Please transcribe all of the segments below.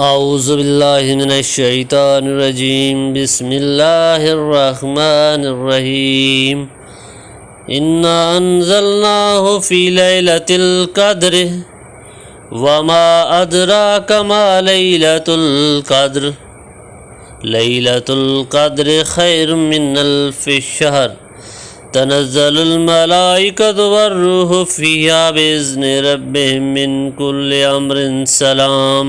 औज़ु बिल्लाहि मिनश्शैतानिर्रजीम बिस्मिल्लाहिर्रहमानिर्रहीम। इन्ना अंज़लनाहु फ़ी लैलतिल क़द्र वमा अदराका मा लैलतुल क़द्र लैलतुल क़द्र खैरुम मिन अल्फ़ि शहर तनज़्ज़लुल मलाइकतु वर्रूहु फ़ीहा बिइज़्नि रब्बिहिम मिन कुल्लि अम्रिन सलाम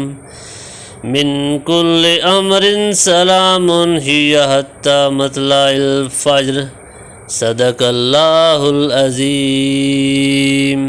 मिन कुल्लि अम्रिन सलामुन हिया हत्ता मतलाइल फ़ज्र। सदक़ल्लाहुल अज़ीम।